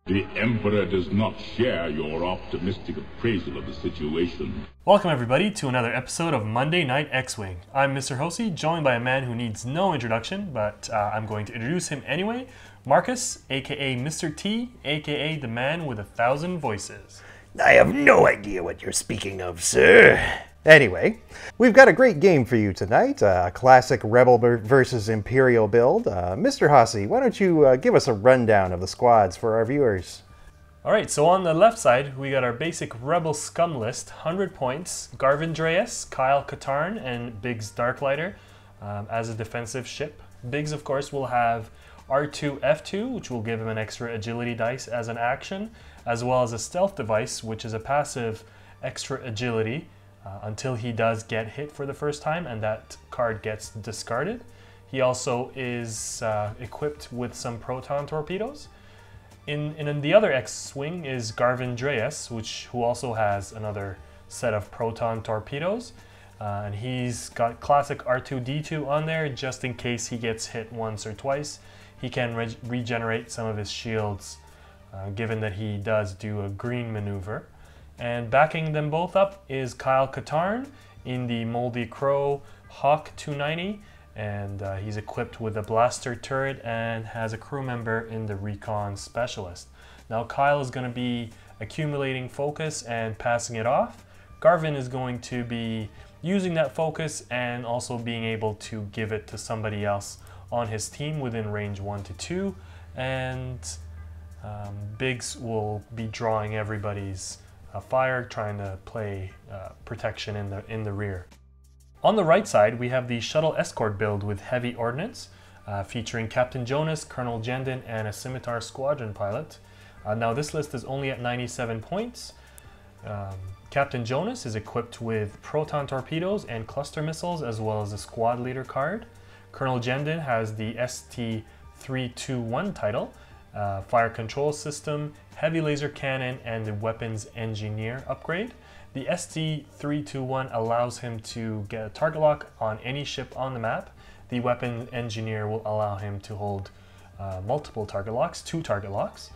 The Emperor does not share your optimistic appraisal of the situation. Welcome everybody to another episode of Monday Night X-Wing. I'm Mr. Hosey, joined by a man who needs no introduction, but I'm going to introduce him anyway. Marcus, aka Mr. T, aka the man with 1,000 voices. I have no idea what you're speaking of, sir. Anyway, we've got a great game for you tonight, a classic Rebel versus Imperial build. Mr. Hosey, why don't you give us a rundown of the squads for our viewers? Alright, so on the left side, we got our basic Rebel Scum list, 100 points. Garvin Dreas, Kyle Katarn, and Biggs Darklighter as a defensive ship. Biggs, of course, will have R2, F2, which will give him an extra agility dice as an action, as well as a stealth device, which is a passive extra agility until he does get hit for the first time, and that card gets discarded. He also is equipped with some Proton Torpedoes. In the other X-Wing is Garvin Dreas, who also has another set of Proton Torpedoes. And he's got classic R2-D2 on there, just in case he gets hit once or twice. He can regenerate some of his shields, given that he does do a green maneuver. And backing them both up is Kyle Katarn in the Moldy Crow Hawk 290. And he's equipped with a blaster turret and has a crew member in the Recon Specialist. Now Kyle is going to be accumulating focus and passing it off. Garvin is going to be using that focus and also being able to give it to somebody else on his team within range 1 to 2. And Biggs will be drawing everybody's fire, trying to play protection in the rear. On the right side, we have the Shuttle Escort build with heavy ordnance, featuring Captain Jonus, Colonel Jendon, and a Scimitar Squadron pilot. Now this list is only at 97 points. Captain Jonus is equipped with Proton Torpedoes and Cluster Missiles, as well as a Squad Leader card. Colonel Jendon has the ST-321 title, Fire Control System, Heavy Laser Cannon, and the Weapons Engineer upgrade. The ST-321 allows him to get a target lock on any ship on the map. The Weapon Engineer will allow him to hold multiple target locks, 2 target locks.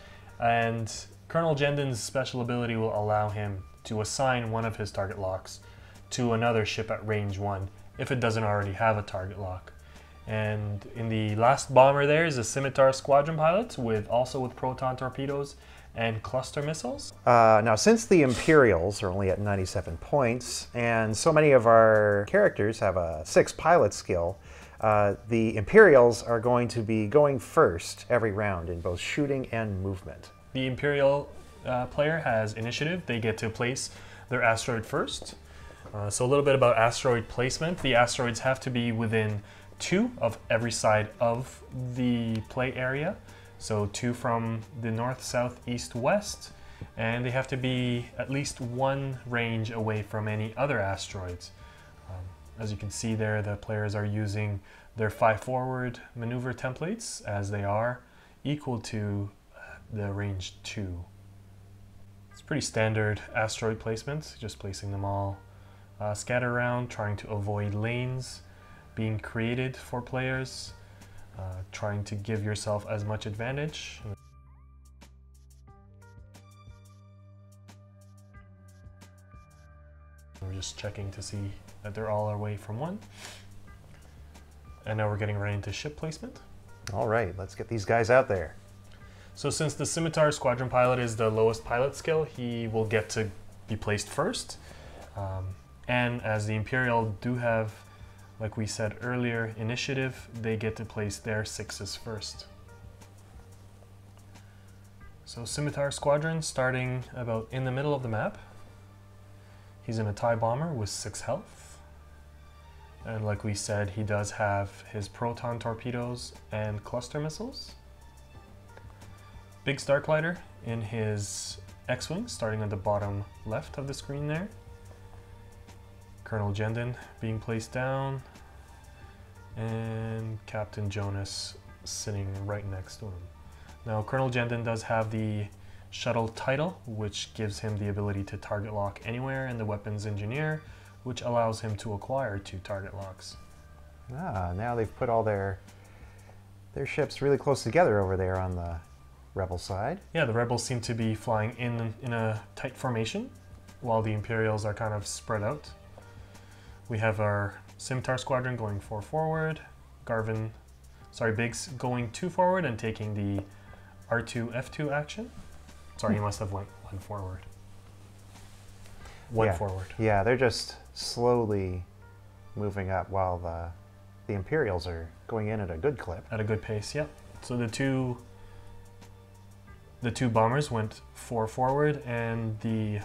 And Colonel Jendon's special ability will allow him to assign one of his target locks to another ship at range 1 if it doesn't already have a target lock. And in the last bomber there is a Scimitar Squadron pilot also with Proton Torpedoes and Cluster Missiles. Now, since the Imperials are only at 97 points, and so many of our characters have a 6 pilot skill, the Imperials are going to be going first every round in both shooting and movement. The Imperial player has initiative. They get to place their asteroid first. So a little bit about asteroid placement. The asteroids have to be within 2 of every side of the play area. So 2 from the north, south, east, west, and they have to be at least 1 range away from any other asteroids. As you can see there, the players are using their 5 forward maneuver templates, as they are equal to the range 2. It's pretty standard asteroid placement, just placing them all scattered around, trying to avoid lanes being created for players. Trying to give yourself as much advantage. We're just checking to see that they're all away from 1. And now we're getting right into ship placement. All right, let's get these guys out there. So since the Scimitar Squadron pilot is the lowest pilot skill, he will get to be placed first. And as the Imperial do have, like we said earlier, initiative, they get to place their 6s first. So Scimitar Squadron starting about in the middle of the map. He's in a TIE bomber with 6 health. And like we said, he does have his Proton Torpedoes and Cluster Missiles. Biggs Darklighter in his X-Wing, starting at the bottom left of the screen there. Colonel Jendon being placed down, and Captain Jonus sitting right next to him. Now Colonel Jendon does have the shuttle title, which gives him the ability to target lock anywhere, and the Weapons Engineer, which allows him to acquire 2 target locks. Now they've put all their ships really close together over there on rebel side. Yeah, the rebels seem to be flying in a tight formation, while the Imperials are kind of spread out. We have our Scimitar Squadron going 4 forward, Biggs going 2 forward and taking the R2 F2 action. Sorry, you must have went 1 forward. One forward. Yeah, they're just slowly moving up while the Imperials are going in at a good clip. At a good pace, yeah. So the two bombers went 4 forward and the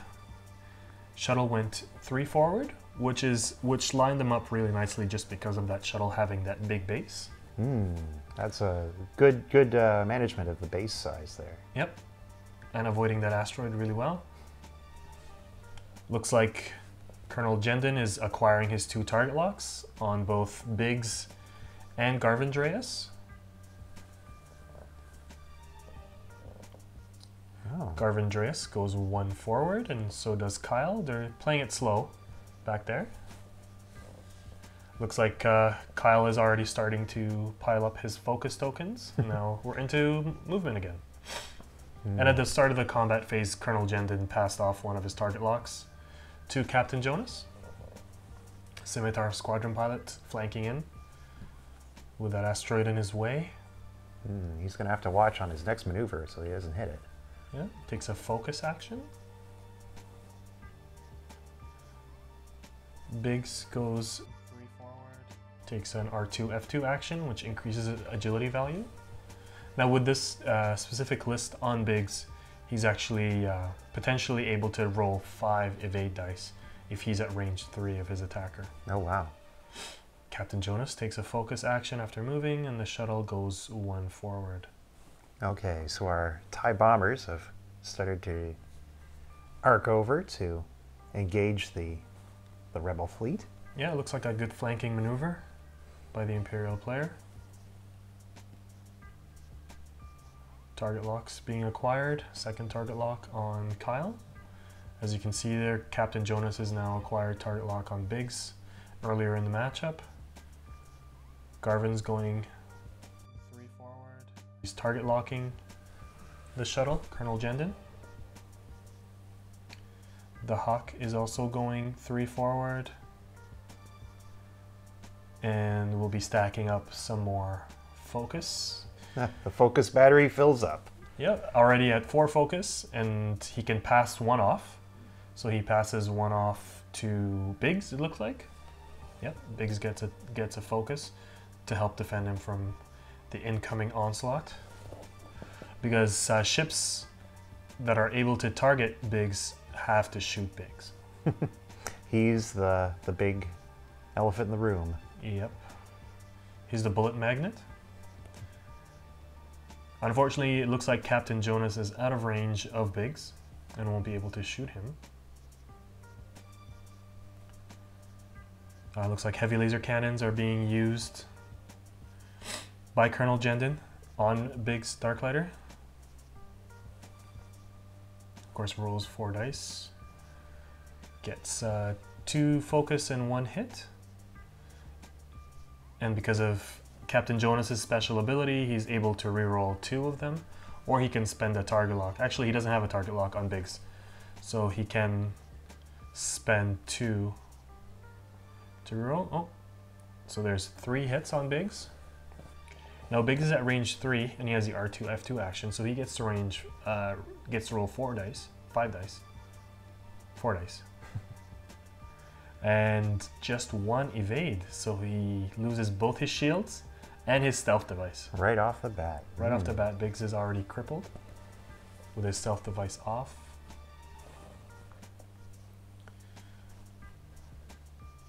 shuttle went 3 forward, which lined them up really nicely just because of that shuttle having that big base. That's a good management of the base size there. Yep, and avoiding that asteroid really well. Looks like Colonel Jendon is acquiring his 2 target locks on both Biggs and Garvin-Dreas. Oh. Garvin-Dreas goes 1 forward, and so does Kyle. They're playing it slow back there. Looks like Kyle is already starting to pile up his focus tokens, and now we're into movement again. And at the start of the combat phase, Colonel Jendon passed off one of his target locks to Captain Jonus. Scimitar Squadron pilot flanking in with that asteroid in his way. He's going to have to watch on his next maneuver so he doesn't hit it. Yeah, takes a focus action. Biggs goes 3 forward, takes an R2 F2 action, which increases its agility value. Now with this specific list on Biggs, he's actually potentially able to roll 5 evade dice if he's at range 3 of his attacker. Oh wow. Captain Jonus takes a focus action after moving, and the shuttle goes 1 forward. Okay, so our TIE bombers have started to arc over to engage the rebel fleet. Yeah, it looks like a good flanking maneuver by the Imperial player. Target locks being acquired. Second target lock on Kyle. As you can see there, Captain Jonus has now acquired target lock on Biggs earlier in the matchup. Garvin's going 3 forward. He's target locking the shuttle, Colonel Jendon. The Hawk is also going 3 forward. And we'll be stacking up some more focus. The focus battery fills up. Yep, already at 4 focus, and he can pass 1 off. So he passes 1 off to Biggs, it looks like. Yep, Biggs gets a focus to help defend him from the incoming onslaught. Because ships that are able to target Biggs have to shoot Biggs. He's the big elephant in the room. Yep. He's the bullet magnet. Unfortunately, it looks like Captain Jonus is out of range of Biggs and won't be able to shoot him. Looks like heavy laser cannons are being used by Colonel Jendon on Biggs' Darklighter. Of course, rolls 4 dice. Gets 2 focus and 1 hit. And because of Captain Jonus' special ability, he's able to reroll 2 of them, or he can spend a target lock. Actually, he doesn't have a target lock on Biggs, so he can spend 2 to reroll. Oh, so there's 3 hits on Biggs. Now Biggs is at range 3, and he has the R2 F2 action, so he gets to roll 4 dice, 5 dice, 4 dice. And just 1 evade, so he loses both his shields and his stealth device. Right off the bat. Right off the bat, Biggs is already crippled with his stealth device off.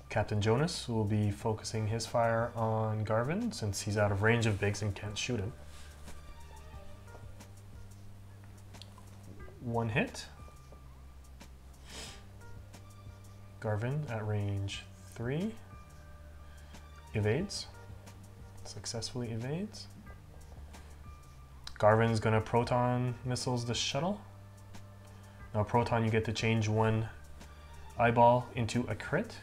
Captain Jonus will be focusing his fire on Garvin since he's out of range of Biggs and can't shoot him. 1 hit. Garvin at range 3 evades, successfully evades. Garvin's gonna proton missiles the shuttle. Now Proton, you get to change 1 eyeball into a crit.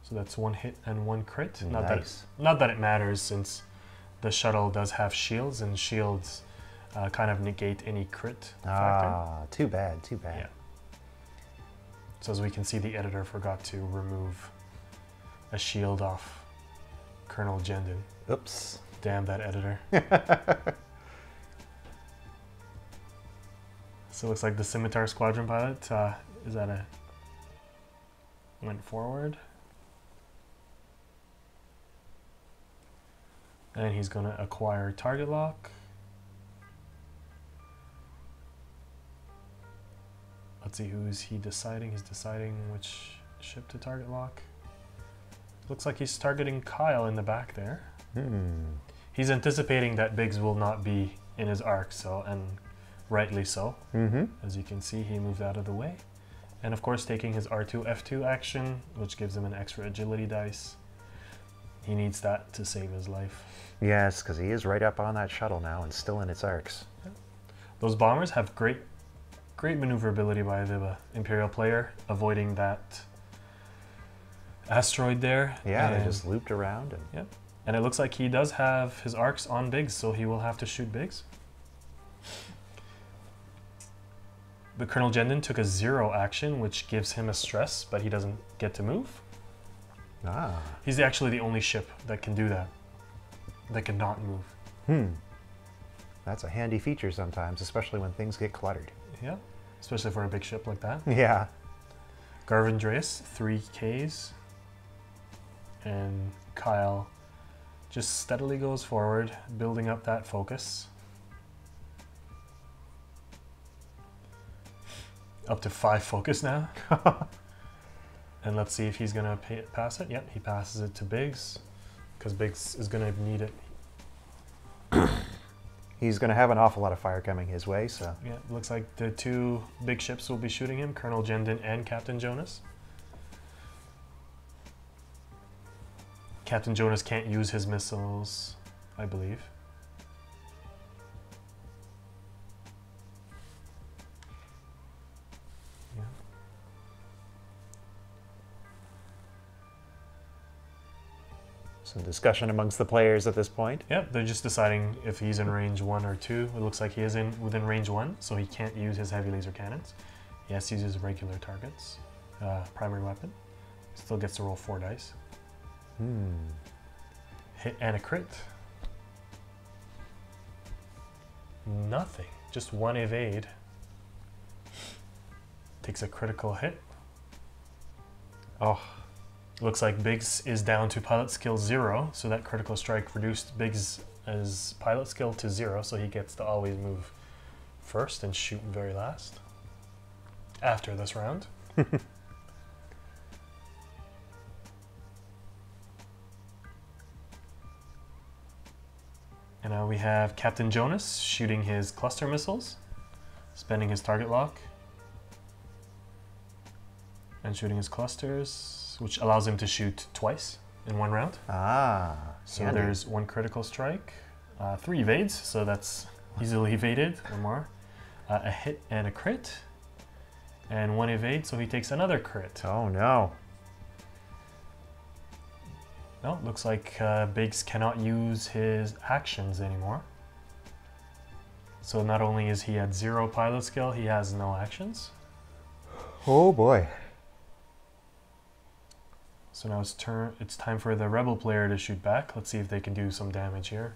So that's 1 hit and 1 crit. Nice. Not that it matters since the shuttle does have shields, and shields kind of negate any crit factor. Ah, too bad, too bad. Yeah. So as we can see, the editor forgot to remove a shield off Colonel Jendon. Oops. Damn that editor. So it looks like the Scimitar Squadron pilot is at a... went forward. And he's going to acquire target lock. Let's see, who is he deciding? He's deciding which ship to target lock. Looks like he's targeting Kyle in the back there. He's anticipating that Biggs will not be in his arc, so, and rightly so. As you can see, he moved out of the way. And of course, taking his R2, F2 action, which gives him an extra agility dice. He needs that to save his life. Yes, because he is right up on that shuttle now and still in its arcs. Those bombers have great maneuverability by the Imperial player, avoiding that asteroid there. Yeah, they just looped around. And yep. And it looks like he does have his arcs on Biggs, so he will have to shoot Biggs. The Colonel Jendon took a 0 action, which gives him a stress, but he doesn't get to move. Ah. He's actually the only ship that can do that, that cannot move. That's a handy feature sometimes, especially when things get cluttered. Yeah, especially for a big ship like that. Yeah. Garvin-Dreas, 3 Ks. And Kyle just steadily goes forward, building up that focus. Up to 5 focus now. And let's see if he's going to pass it. Yep, he passes it to Biggs, because Biggs is going to need it. He's going to have an awful lot of fire coming his way, so... Yeah, it looks like the 2 big ships will be shooting him, Colonel Jendon and Captain Jonus. Captain Jonus can't use his missiles, I believe. Yeah. Some discussion amongst the players at this point. Yep, they're just deciding if he's in range 1 or 2. It looks like he is within range 1, so he can't use his heavy laser cannons. He has to use his regular targets, primary weapon. Still gets to roll 4 dice. Hit and a crit. Nothing, just 1 evade. Takes a critical hit. Oh. Looks like Biggs is down to pilot skill 0, so that critical strike reduced Biggs' pilot skill to 0, so he gets to always move first and shoot very last after this round. And now we have Captain Jonus shooting his cluster missiles, spending his target lock, and shooting his clusters, which allows him to shoot twice in 1 round. Ah, so handy. There's 1 critical strike, 3 evades, so that's easily evaded or more. A hit and a crit, and 1 evade, so he takes another crit. Oh no. No, looks like Biggs cannot use his actions anymore. So not only is he at 0 pilot skill, he has no actions. Oh boy. So now it's time for the rebel player to shoot back. Let's see if they can do some damage here.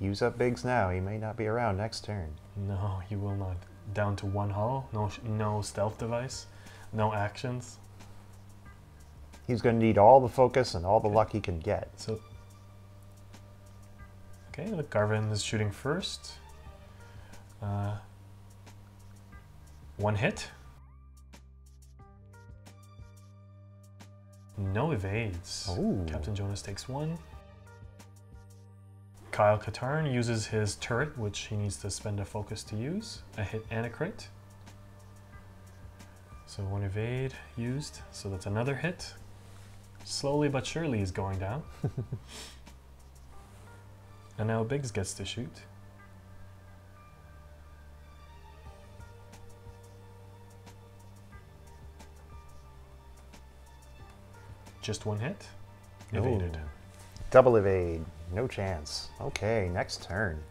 Use up Biggs now. He may not be around next turn. No, he will not. Down to 1 hull. No stealth device. No actions. He's going to need all the focus and all the luck he can get. So, okay, look, Garvin is shooting first. 1 hit. No evades. Ooh. Captain Jonus takes 1. Kyle Katarn uses his turret, which he needs to spend a focus to use. A hit and a crit. So 1 evade used. So that's another hit. Slowly but surely he's going down. And now Biggs gets to shoot. Just 1 hit. Evaded. Ooh. Double evade. No chance. Okay, next turn.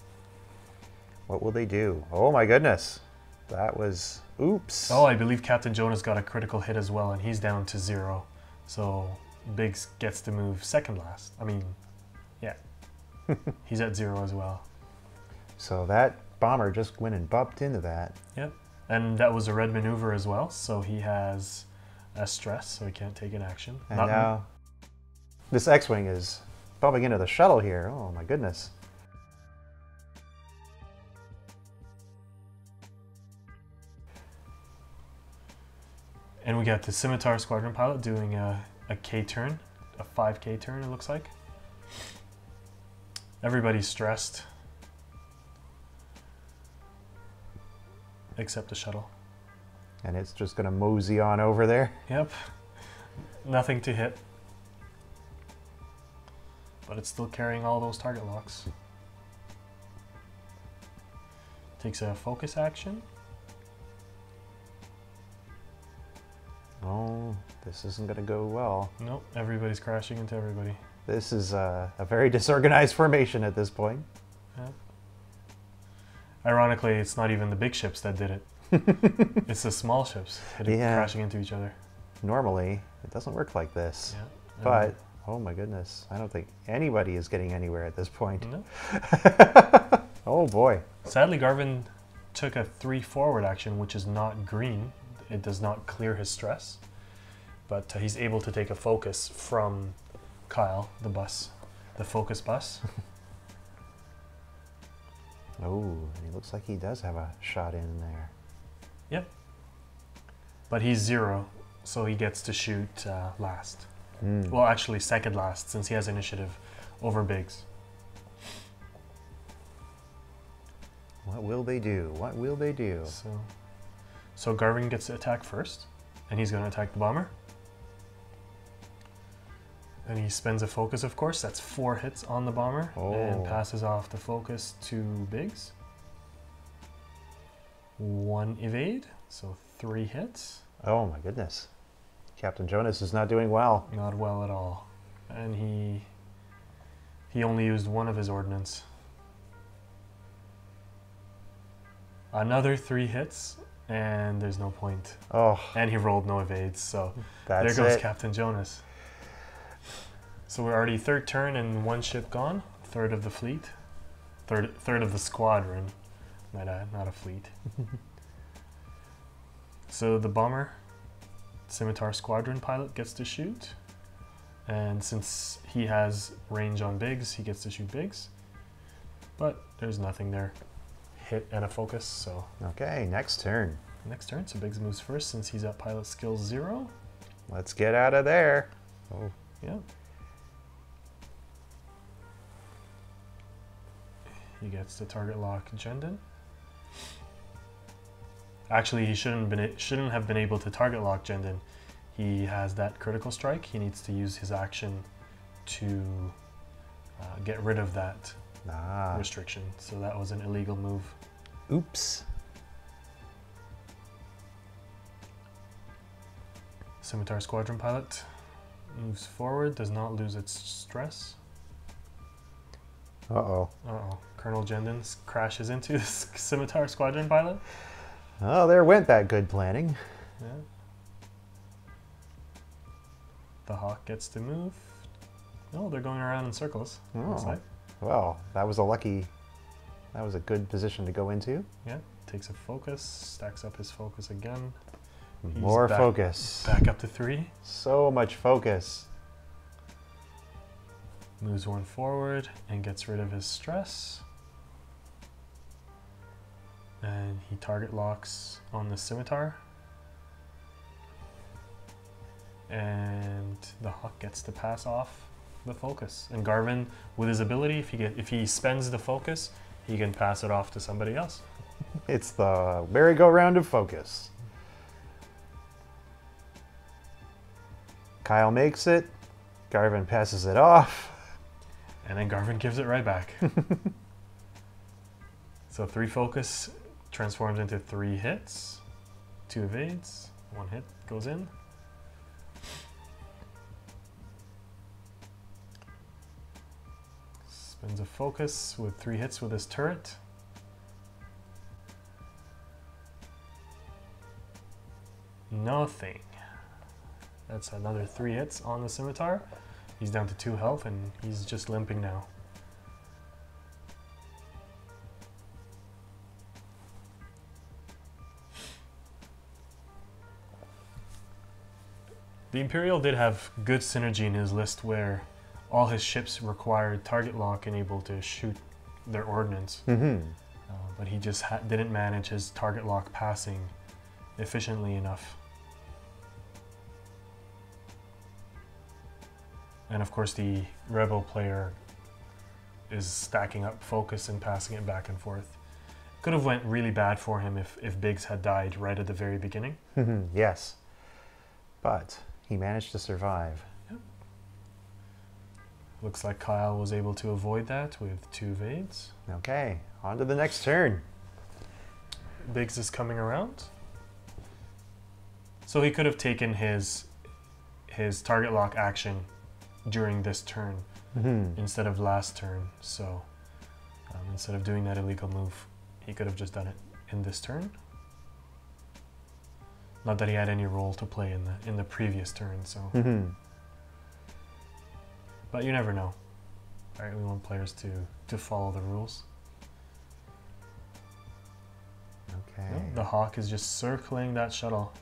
What will they do? Oh my goodness. That was... Oops. Oh, I believe Captain Jonus got a critical hit as well, and he's down to 0. So Biggs gets to move second last. I mean, yeah. He's at 0 as well. So that bomber just went and bumped into that. Yep. And that was a red maneuver as well, so he has a stress, so he can't take an action. And now this X-Wing is bumping into the shuttle here. Oh my goodness. And we got the Scimitar Squadron pilot doing a K turn, a 5K turn it looks like. Everybody's stressed. Except the shuttle. And it's just going to mosey on over there. Yep. Nothing to hit. But it's still carrying all those target locks. Takes a focus action. Oh, this isn't going to go well. Nope, everybody's crashing into everybody. This is a very disorganized formation at this point. Yep. Ironically, it's not even the big ships that did it. It's the small ships crashing into each other. Normally, it doesn't work like this. Yeah. But, oh my goodness, I don't think anybody is getting anywhere at this point. No. Oh boy. Sadly, Garvin took a 3 forward action, which is not green. It does not clear his stress. But he's able to take a focus from Kyle, the bus, the focus bus. Oh, he looks like he does have a shot in there. Yep. But he's 0, so he gets to shoot last. Well, actually second last, since he has initiative over Biggs. What will they do? What will they do? So Garvin gets to attack first, and he's going to attack the bomber. And he spends a focus, of course. That's 4 hits on the bomber, and passes off the focus to Biggs. 1 evade, so 3 hits. Oh my goodness. Captain Jonus is not doing well. Not well at all. And he only used 1 of his ordnance. Another 3 hits, and there's no point. Oh. And he rolled no evades, so That's there goes it. Captain Jonus. So we're already 3rd turn and 1 ship gone. 3rd of the fleet. Third of the squadron. Might add, not a fleet. So the bomber, Scimitar Squadron pilot, gets to shoot. And since he has range on Biggs, he gets to shoot Biggs. But there's nothing there. Hit and a focus, so. Okay, next turn. Next turn, so Biggs moves first since he's at pilot skill 0. Let's get out of there. Oh. Yeah. He gets to target lock Jendon. Actually, he shouldn't have been able to target lock Jendon. He has that critical strike. He needs to use his action to get rid of that restriction. So that was an illegal move. Oops. Scimitar Squadron pilot moves forward, does not lose its stress. Uh-oh. Uh-oh. Colonel Jendon crashes into the Scimitar Squadron pilot. Oh, there went that good planning. Yeah. The Hawk gets to move. No, they're going around in circles. Oh. Well, that was a good position to go into. Yeah, takes a focus, stacks up his focus again. More focus. Back up to 3. So much focus. Moves 1 forward and gets rid of his stress. And he target locks on the Scimitar. And the Hawk gets to pass off the focus. And Garvin, with his ability, if he spends the focus, he can pass it off to somebody else. It's the merry-go-round of focus. Kyle makes it. Garvin passes it off. And then Garvin gives it right back. So 3 focus transforms into 3 hits, 2 evades, 1 hit goes in. Spins a focus with 3 hits with his turret. Nothing. That's another 3 hits on the Scimitar. He's down to 2 health and he's just limping now. The Imperial did have good synergy in his list where all his ships required target lock and able to shoot their ordnance. But he just didn't manage his target lock passing efficiently enough. And of course the Rebel player is stacking up focus and passing it back and forth. Could have went really bad for him if Biggs had died right at the very beginning. Yes. But he managed to survive. Yep. Looks like Kyle was able to avoid that with 2 evades. Okay, on to the next turn. Biggs is coming around. So he could have taken his target lock action during this turn instead of last turn. So instead of doing that illegal move, he could have just done it in this turn. Not that he had any role to play in the previous turn, so. But you never know. Right? We want players to follow the rules. Okay. No, the Hawk is just circling that shuttle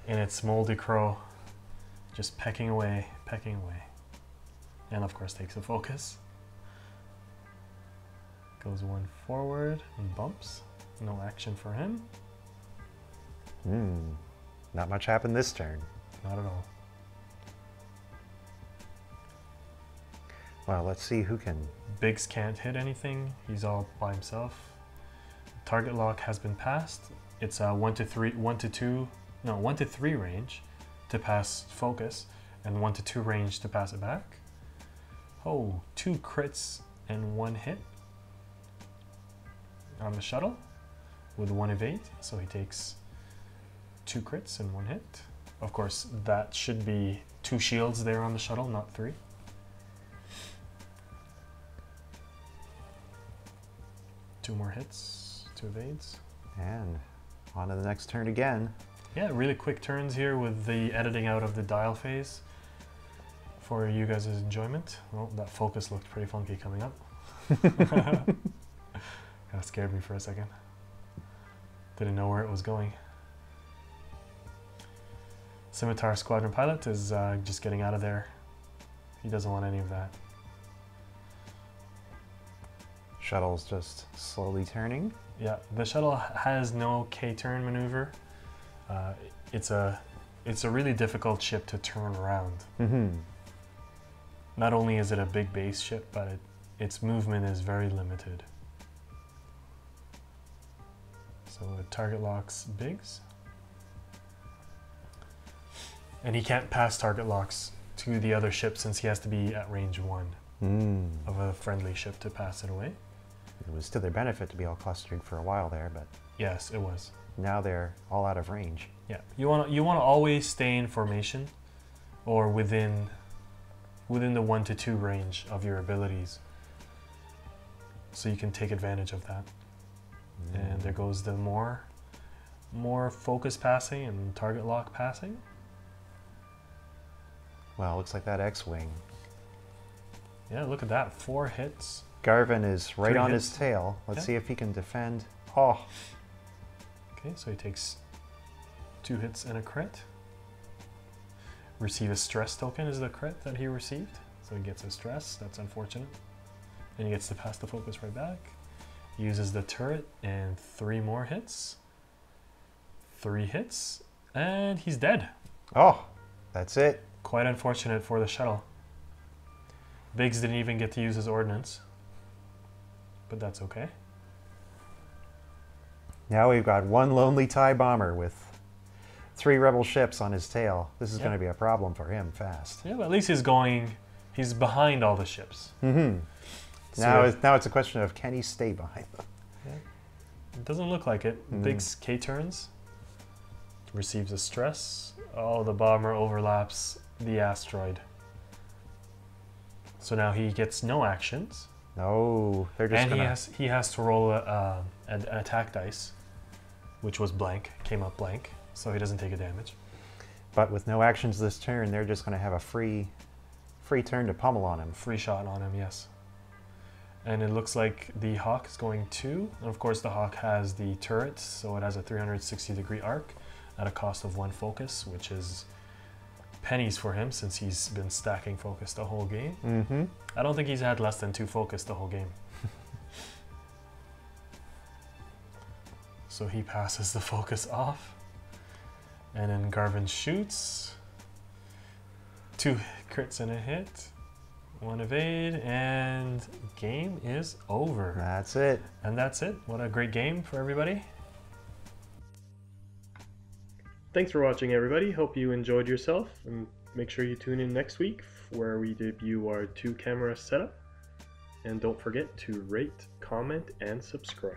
in its moldy crow, just pecking away, and of course takes a focus. Goes 1 forward and bumps. No action for him. Not much happened this turn. Not at all. Well, let's see who can. Biggs can't hit anything. He's all by himself. Target lock has been passed. It's a 1 to 3 range to pass focus, and 1 to 2 range to pass it back. Oh, 2 crits and 1 hit on the shuttle with 1 evade, so he takes 2 crits and 1 hit. Of course, that should be 2 shields there on the shuttle, not 3. Two more hits, 2 evades. And on to the next turn again. Yeah, really quick turns here with the editing out of the dial phase for you guys' enjoyment. Well, that focus looked pretty funky coming up. Kind of scared me for a second. Didn't know where it was going. Scimitar Squadron pilot is just getting out of there. He doesn't want any of that. Shuttle's just slowly turning. Yeah, the shuttle has no K-turn maneuver. It's a really difficult ship to turn around. Not only is it a big base ship, but its movement is very limited. So it target locks Biggs. And he can't pass target locks to the other ship since he has to be at range 1 of a friendly ship to pass it away. It was to their benefit to be all clustered for a while there, but Yes, it was. now they're all out of range. Yeah, you want to always stay in formation or within the 1 to 2 range of your abilities, so you can take advantage of that. And there goes the more focus passing and target lock passing. Well, looks like that X-Wing. Yeah, look at that, 4 hits. Garvin is right 3 on hits. his tail. Let's Yeah. see if he can defend. Oh, Okay, so he takes 2 hits and a crit. Receive a stress token is the crit that he received. So he gets a stress, that's unfortunate. And he gets to pass the focus right back. Uses the turret and 3 more hits. 3 hits, and he's dead. oh, that's it. Quite unfortunate for the shuttle. Biggs didn't even get to use his ordnance, but that's okay. Now we've got one lonely TIE bomber with 3 rebel ships on his tail. This is Yeah. going to be a problem for him fast. Yeah, but at least he's behind all the ships. So Now it's a question of, can he stay behind them? it doesn't look like it. Biggs K turns, receives a stress. Oh, the bomber overlaps the asteroid. So now he gets no actions. No, they're just And gonna... he has to roll an attack dice, which was blank, came up blank, so he doesn't take a damage. But with no actions this turn, they're just gonna have a free turn to pummel on him. Free shot on him, yes. And it looks like the Hawk is going 2. And of course the Hawk has the turrets, so it has a 360-degree arc at a cost of 1 focus, which is pennies for him since he's been stacking focus the whole game. Mm-hmm. I don't think he's had less than 2 focus the whole game. So he passes the focus off. And then Garvin shoots. 2 crits and a hit. 1 evade, and game is over. That's it. And that's it. What a great game for everybody. Thanks for watching, everybody. Hope you enjoyed yourself, and make sure you tune in next week where we debut our 2-camera setup. And don't forget to rate, comment, and subscribe.